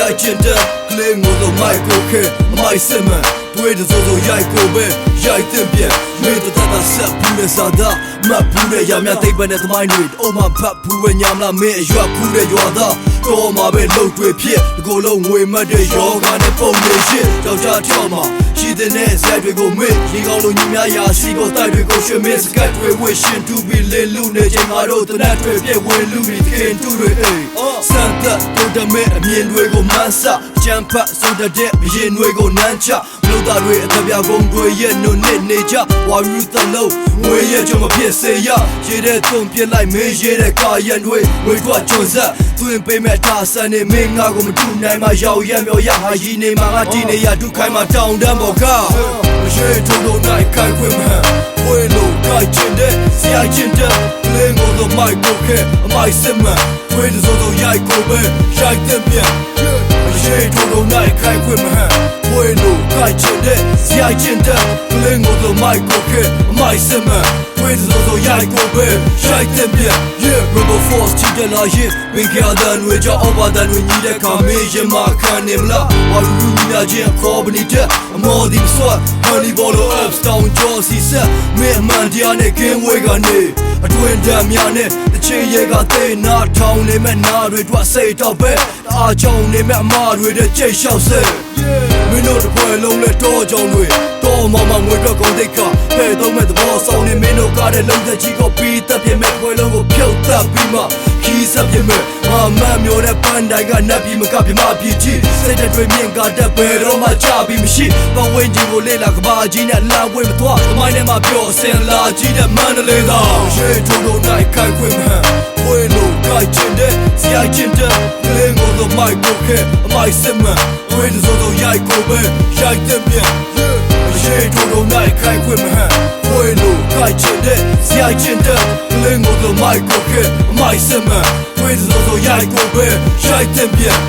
ရိုက်ချင်တဲ့ကလေးငိုလို့မိုက်ကိုခဲအမိုက်စစ်မှန်တွေးတဲ့စိုးစိုးရိုက်ကိုပဲရိုက်တဲ့ပြန်မင်းတို့တဆက်ဘူးနဲ့စားတာမတ်ဘူးတဲ့ရမြသိပ်ပဲနဲ့သမိုင်းတွေအိုမဖတ်ဘူးပဲညမလားမင်းအရွက်ဘူးတဲ့ရွာသားတော့မှာပဲလှုပ်တွေဖြစ်ဒီကိုယ်လုံးငွေမတ်တဲ့ယောဂနဲ့ပုံနေရှစ်ကြောက်ကြထောက်မှာရှိတဲ့နဲ့ဇက်တွေကိုမေ့ရေကောင်းလို့ညီများရာစီကိုတိုက်တွေကိုရွှေမင်းစကတ်တွေဝှေ့ရှင်တူပြီးလေလူနေချိန်ငါတို့တနတ်တွေပြည့်ဝင်လူပြီးခင်တူတွေအေးစံသက်တို့တမဲအမြင်တွေကိုမန်းဆကြံဖတ်စိုးတဲ့ဘရင်တွေကိုနန်းချမလို့သားတွေအသက်ပြကုန်တွေရဲ့နုနှစ်နေကြဝါယူသလုံးငွေရဲ့ကြောင့်မဖြစ်စေရရေတဲ့သွန်ပြစ်လိုက်မင်းရေတဲ့ကာရန်တွေဝေထွက်ကျွန်းဆက်သွင်းပေးမဲ့ထားစံနေမင်းငါကိုမထူနိုင်မှရောက်ရမျောရဟာကြီးနေမှာငါတီနေရဒုက္ခိုင်းမှာတောင်းတန်းပေါ်ကမရှိထုံလို့နိုင်ခိုင်ခွင့်မှန်ဝေလို့ခိုင်ချင်တဲ့ဆရာချင်တဲ့လင်းကိုတော့မိုက်ကိုခဲအမိုက်စစ်မှန်ဝေးစိုးစိုးရိုက်ကိုပဲရိုက်တဲ့ပြန်မရှိထုံလို့နိုင်ခိုင်ခွင့်မှန်ဝေးလို့ခိုင်ချင်တဲ့ဆရာချင်တဲ့လင်းကိုတော့မိုက်ကိုခဲအမိုက်စစ်မှန်ဝေးစိုးစိုးရိုက်ကိုပဲရိုက်တဲ့ပြန် Rebel Force ချစ်တဲ့လာရင်ဘင်ကြတဲ့တွေကြောင့်အဘဒန်တွေညီတဲ့ခါမေးရင်မခံနေမလားဝါလူညီလာချင်းခေါ်ပနေတဲ့အမော်ဒီဆွတ် Honey Ball Ups Down Josie ဆက်မင်းမန်တရားနဲ့ကင်းဝေးကနေအတွင်တမ်းများနဲ့တချေရဲကသိနာထောင်နေမဲ့နာတွေတွစိတ်တော့ပဲအားချောင်းနေမဲ့အမတွေတဲ့ကြိတ်လျှောက်ဆက်မင်းတို့တစ်ပွဲလုံးနဲ့တော့ကြောင်တွေတော့မမငွေတော့ကုန်တိတ်ကဖဲတော့မဲ့သဘောဆောင်နေမင်းတို့ကတဲ့လုံးသက်ကြီးကိုပြီးတက်ပြမဲ့ပွဲလုံးကိုဖြုတ်တက်ပြီးမှခီးစပ်ပြမဲ့မန်မျိုးတဲ့ပန်းတိုင်းကနတ်ပြီးမကပြမပြည့်ကြီးစိတ်တွေမြင့်ကတက်ပဲတော့မှကြပြီးမရှိပဝင်းကြီးကိုလေ့လာကဘာကြီးနဲ့လာဝဲမသွားသမိုင်းထဲမှာပြောစင်လာကြီးတဲ့မန္တလေးသားရေထုံလို့နိုင်ခိုင်ခွင့်မှန်ဝဲလို့ခိုင်ချင်တဲ့ဆရာချင်တဲ့လင်းကိုတော့မိုက်ကိုခဲအမိုက်စစ်မှန်ဝဲစိုးစိုးရိုက်ကိုပဲရိုက်တဲ့ပြန်ရေထုံလို့နိုင်ခိုင်ခွင့်မှန်ဝဲလို့ခိုင်ချင်တဲ့ဆရာချင်တဲ့လင်းကိုတော့မိုက်ကိုခဲအမိုက်စစ်မှန်ဝဲစိုးစိုးရိုက်ကိုပဲရိုက်တဲ့ပြန်